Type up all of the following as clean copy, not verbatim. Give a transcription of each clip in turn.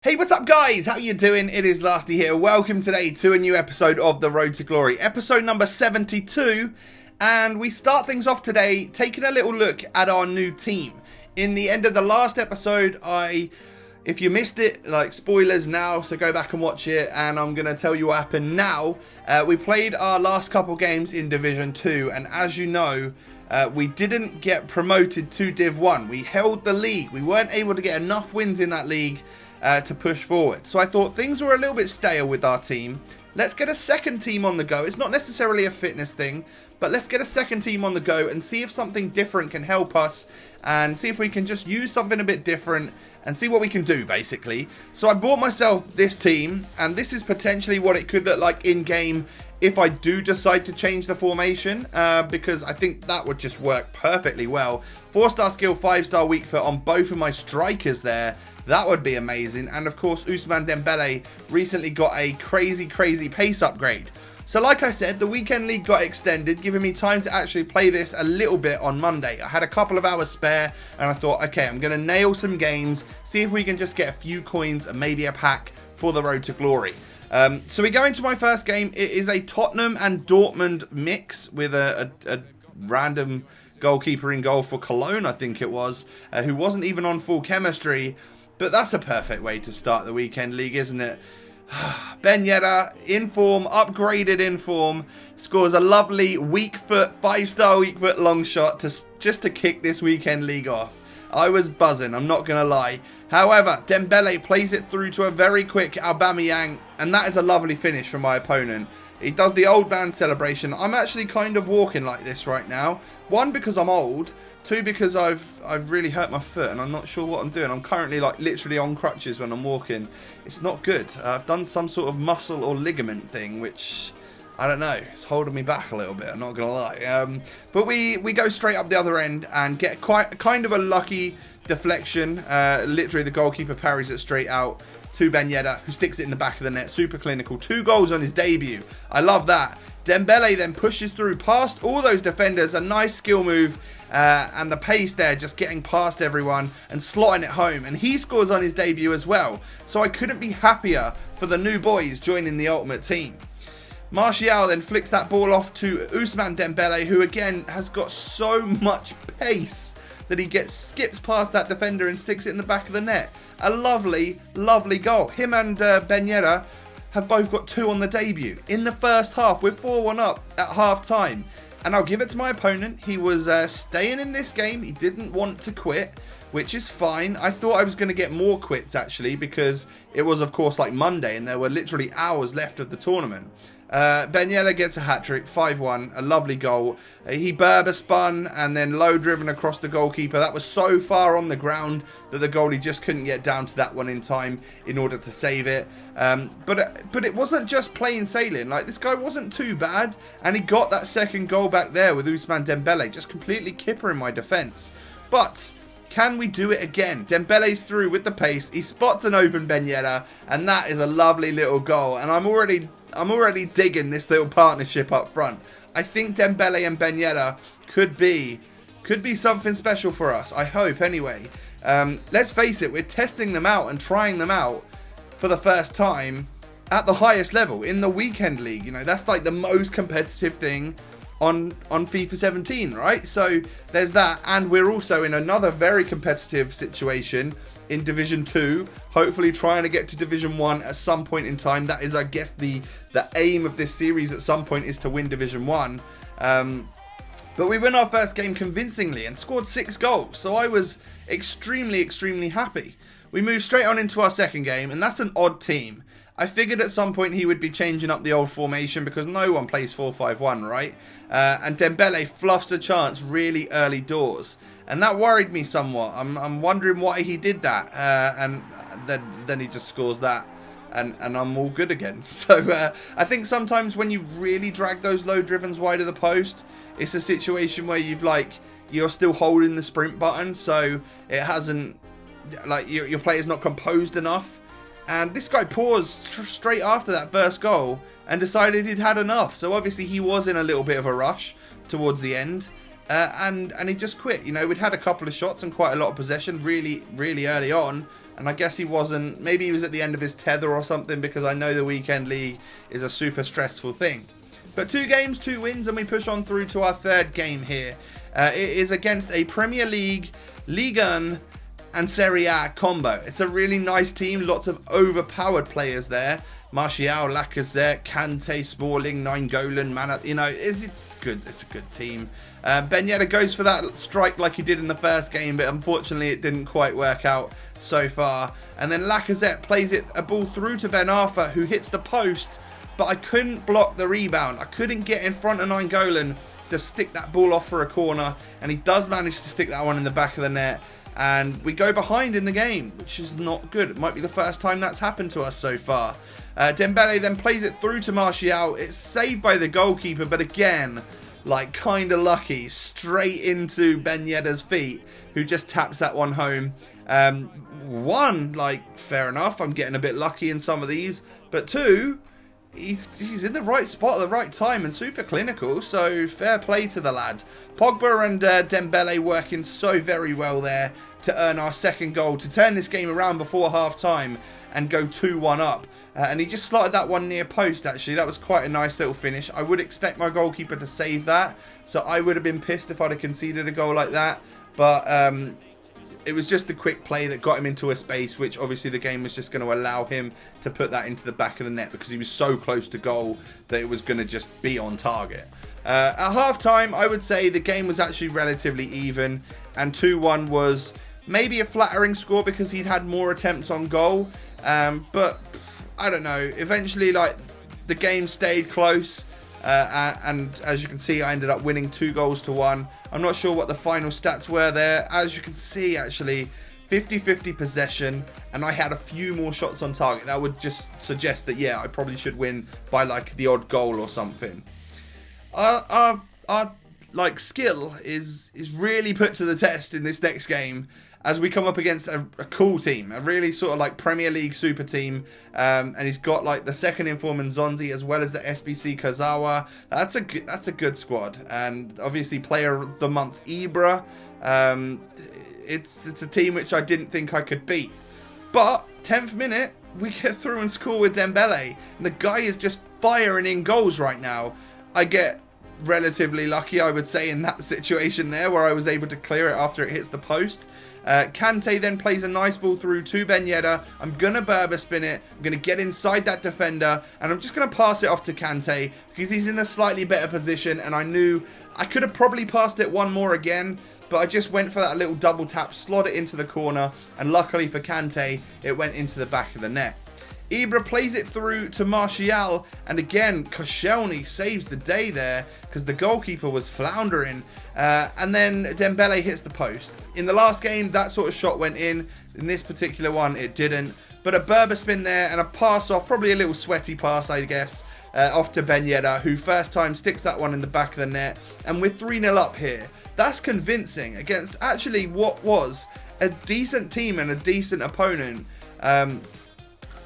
Hey, what's up guys? How you doing? It is Lasty here. Welcome today to a new episode of The Road to Glory, episode number 72. And we start things off today taking a little look at our new team. In the end of the last episode, if you missed it, like spoilers now, so go back and watch it, and I'm going to tell you what happened now. We played our last couple games in Division 2, and as you know, we didn't get promoted to Div 1. We held the league. We weren't able to get enough wins in that league to push forward. So I thought things were a little bit stale with our team. Let's get a second team on the go. It's not necessarily a fitness thing, but let's get a second team on the go and see if something different can help us and see if we can just use something a bit different and see what we can do, basically. So I bought myself this team, and this is potentially what it could look like in game if I do decide to change the formation, because I think that would just work perfectly well. 4-star skill, 5-star weak foot on both of my strikers there. That would be amazing. And of course, Ousmane Dembele recently got a crazy pace upgrade. So like I said, the weekend league got extended, giving me time to actually play this a little bit on Monday. I had a couple of hours spare, and I thought, okay, I'm going to nail some games, see if we can just get a few coins and maybe a pack for the Road to Glory. So we go into my first game. It is a Tottenham and Dortmund mix with a random goalkeeper in goal for Cologne, I think it was, who wasn't even on full chemistry. But that's a perfect way to start the weekend league, isn't it? Ben Yedder, in form, upgraded in form, scores a lovely weak foot, 5-star weak foot long shot just to kick this weekend league off. I was buzzing, I'm not going to lie. However, Dembele plays it through to a very quick Aubameyang, and that is a lovely finish from my opponent. He does the old man celebration. I'm actually kind of walking like this right now. 1, because I'm old. 2, because I've really hurt my foot and I'm not sure what I'm doing. I'm currently like literally on crutches when I'm walking. It's not good. I've done some sort of muscle or ligament thing, which I don't know. It's holding me back a little bit. I'm not gonna lie. But we go straight up the other end and get kind of a lucky deflection. Literally the goalkeeper parries it straight out to Ben Yedder, who sticks it in the back of the net. Super clinical. 2 goals on his debut. I love that. Dembele then pushes through past all those defenders. A nice skill move. And the pace there, just getting past everyone and slotting it home. And he scores on his debut as well. So I couldn't be happier for the new boys joining the ultimate team. Martial then flicks that ball off to Ousmane Dembele, who again has got so much pace that he skips past that defender and sticks it in the back of the net. A lovely goal. Him and Ben Yedder have both got 2 on the debut. In the first half, we're 4-1 up at half time. And I'll give it to my opponent. He was staying in this game. He didn't want to quit, which is fine. I thought I was going to get more quits, actually, because it was, of course, like Monday, and there were literally hours left of the tournament. Ben Yedder gets a hat-trick, 5-1, a lovely goal. He Berber spun and then low driven across the goalkeeper. That was so far on the ground that the goalie just couldn't get down to that one in time in order to save it. But it wasn't just plain sailing. Like, this guy wasn't too bad, and he got that second goal back there with Ousmane Dembele, just completely kippering my defence. But can we do it again? Dembele's through with the pace. He spots an open Ben Yedder, and that is a lovely little goal. And I'm already digging this little partnership up front. I think Dembele and Ben Yedder could be something special for us. I hope, anyway. Let's face it, we're testing them out and trying them out for the first time at the highest level in the weekend league. You know, that's like the most competitive thing on FIFA 17, right? So there's that, and we're also in another very competitive situation in Division 2, hopefully trying to get to Division 1 at some point in time. That is, I guess, the aim of this series at some point, is to win Division 1. But we win our first game convincingly and scored 6 goals, so I was extremely happy. We moved straight on into our second game, and that's an odd team. I figured at some point he would be changing up the old formation because no one plays 4-5-1, right? And Dembele fluffs a chance really early doors. And that worried me somewhat. I'm wondering why he did that. And then he just scores that. And I'm all good again. So I think sometimes when you really drag those low drivens wide of the post, it's a situation where you're still holding the sprint button. So it hasn't, like, your player's not composed enough. And this guy paused straight after that first goal and decided he'd had enough. So obviously he was in a little bit of a rush towards the end. and he just quit. You know, we'd had a couple of shots and quite a lot of possession really early on, and I guess he wasn't, maybe he was at the end of his tether or something, because I know the weekend league is a super stressful thing. But 2 games, 2 wins, and we push on through to our 3rd game here. It is against a Premier League, Ligue 1 and Serie A combo. It's a really nice team, lots of overpowered players there. Martial, Lacazette, Kante, Smalling, Nainggolan, Mana, you know, it's good. It's a good team. Ben Yedder goes for that strike like he did in the first game, but unfortunately it didn't quite work out so far. And then Lacazette plays a ball through to Ben Arfa, who hits the post, but I couldn't block the rebound. I couldn't get in front of Nainggolan to stick that ball off for a corner, and he does manage to stick that one in the back of the net. And we go behind in the game, which is not good. It might be the first time that's happened to us so far. Dembele then plays it through to Martial. It's saved by the goalkeeper, but again, like kind of lucky. Straight into Ben Yedder's feet, who just taps that one home. 1, like, fair enough. I'm getting a bit lucky in some of these. But 2, he's in the right spot at the right time and super clinical, so fair play to the lad. Pogba and Dembele working so very well there to earn our 2nd goal, to turn this game around before half time and go 2-1 up. And he just slotted that one near post, actually. That was quite a nice little finish. I would expect my goalkeeper to save that, so I would have been pissed if I'd have conceded a goal like that. But it was just the quick play that got him into a space, which obviously the game was just going to allow him to put that into the back of the net, because he was so close to goal that it was going to just be on target. At half-time, I would say the game was actually relatively even, and 2-1 was maybe a flattering score because he'd had more attempts on goal, but I don't know. Eventually, like, the game stayed close, and as you can see, I ended up winning 2-1. I'm not sure what the final stats were there. As you can see, actually, 50-50 possession, and I had a few more shots on target. That would just suggest that, yeah, I probably should win by, like, the odd goal or something. Our like, skill is really put to the test in this next game, as we come up against a cool team, a really sort of like Premier League super team, and he's got like the 2nd in form in Zonzi, as well as the SBC Kazawa. That's a good squad, and obviously Player of the Month Ibra. It's a team which I didn't think I could beat, but 10th minute we get through and score with Dembele, and the guy is just firing in goals right now. I get relatively lucky, I would say, in that situation there, where I was able to clear it after it hits the post. Kante then plays a nice ball through to Ben Yedder. I'm going to Berber spin it. I'm going to get inside that defender, and I'm just going to pass it off to Kante because he's in a slightly better position, and I knew I could have probably passed it one more again, but I just went for that little double tap, slot it into the corner, and luckily for Kante, it went into the back of the net. Ibra plays it through to Martial, and again, Koscielny saves the day there because the goalkeeper was floundering. And then Dembele hits the post. In the last game, that sort of shot went in. In this particular one, it didn't. But a Berber spin there and a pass off, probably a little sweaty pass, I guess, off to Ben Yedder, who first time sticks that one in the back of the net. And we're 3-0 up here. That's convincing against actually what was a decent team and a decent opponent.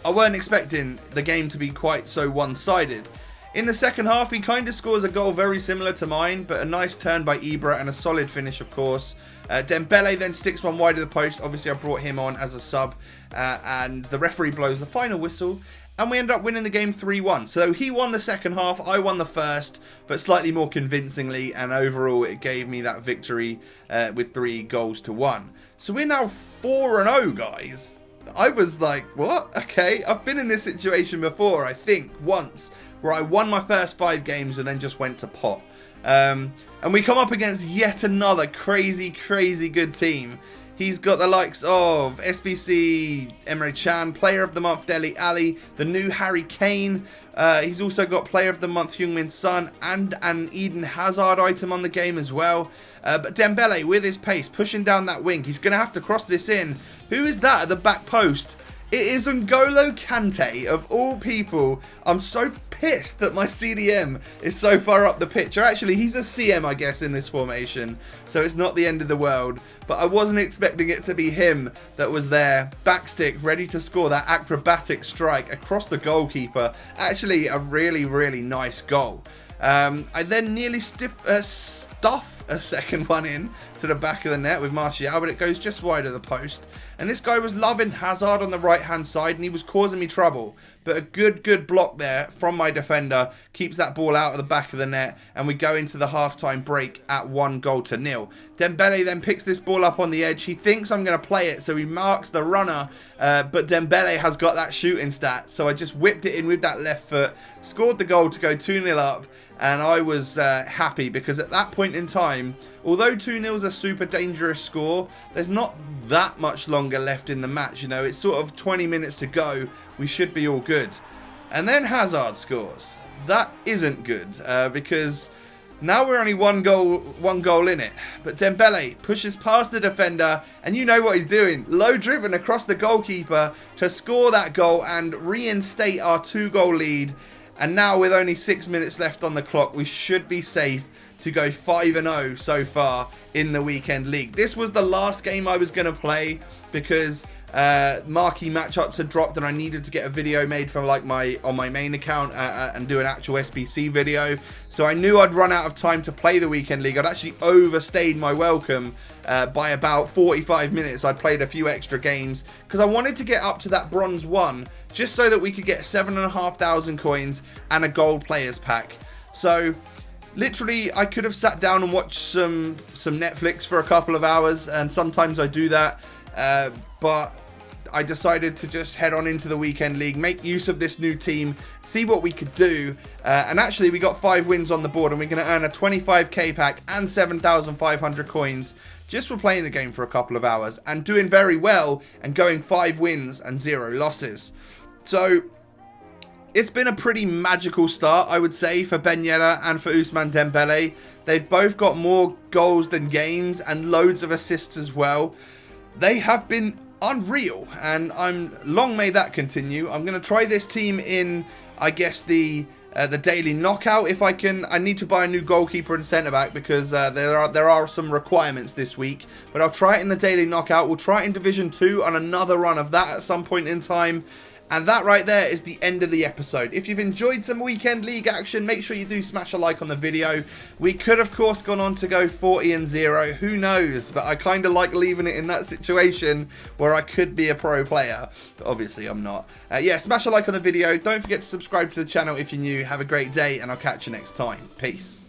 I weren't expecting the game to be quite so one-sided. In the second half, he kind of scores a goal very similar to mine, but a nice turn by Ibra and a solid finish, of course. Dembele then sticks one wide of the post. Obviously, I brought him on as a sub, and the referee blows the final whistle, and we end up winning the game 3-1. So he won the second half, I won the first, but slightly more convincingly, and overall, it gave me that victory with 3-1. So we're now 4-0, guys. I was like, what? Okay, I've been in this situation before, I think, once, where I won my first 5 games and then just went to pot. And we come up against yet another crazy good team. He's got the likes of SBC, Emre Can, Player of the Month Dele Alli, the new Harry Kane. He's also got Player of the Month Heung-min Son and an Eden Hazard item on the game as well. But Dembele, with his pace, pushing down that wing. He's going to have to cross this in. Who is that at the back post? It is N'Golo Kante, of all people. I'm so pissed that my CDM is so far up the pitch. Or actually, he's a CM, I guess, in this formation. So it's not the end of the world. But I wasn't expecting it to be him that was there. Backstick, ready to score that acrobatic strike across the goalkeeper. Actually, a really nice goal. I then nearly stuff a second one in to the back of the net with Martial, but it goes just wide of the post. And this guy was loving Hazard on the right-hand side, and he was causing me trouble. But a good block there from my defender keeps that ball out of the back of the net, and we go into the half-time break at 1-0. Dembele then picks this ball up on the edge. He thinks I'm going to play it, so he marks the runner, but Dembele has got that shooting stat, so I just whipped it in with that left foot, scored the goal to go 2-0 up, and I was happy because at that point in time, although 2-0 is a super dangerous score, there's not that much longer left in the match. You know, it's sort of 20 minutes to go. We should be all good. And then Hazard scores. That isn't good because now we're only one goal in it. But Dembele pushes past the defender, and you know what he's doing. Low driven across the goalkeeper to score that goal and reinstate our 2-goal lead. And now with only 6 minutes left on the clock, we should be safe to go 5-0 so far in the weekend league. This was the last game I was going to play because marquee matchups had dropped, and I needed to get a video made for like on my main account and do an actual SBC video. So I knew I'd run out of time to play the weekend league. I'd actually overstayed my welcome by about 45 minutes. I'd played a few extra games because I wanted to get up to that bronze 1 just so that we could get 7,500 coins and a gold players pack. So literally, I could have sat down and watched some Netflix for a couple of hours, and sometimes I do that, but I decided to just head on into the weekend league, make use of this new team, see what we could do, and actually we got 5 wins on the board, and we're going to earn a 25k pack and 7,500 coins just for playing the game for a couple of hours and doing very well and going 5 wins and 0 losses. So it's been a pretty magical start, I would say, for Ben Yedder and for Ousmane Dembele. They've both got more goals than games and loads of assists as well. They have been unreal, and long may that continue. I'm going to try this team in, I guess, the daily knockout if I can. I need to buy a new goalkeeper and centre back because there are some requirements this week. But I'll try it in the daily knockout. We'll try it in Division 2 on another run of that at some point in time. And that right there is the end of the episode. If you've enjoyed some weekend league action, make sure you do smash a like on the video. We could, of course, gone on to go 40-0. Who knows? But I kind of like leaving it in that situation where I could be a pro player. But obviously, I'm not. Yeah, smash a like on the video. Don't forget to subscribe to the channel if you're new. Have a great day, and I'll catch you next time. Peace.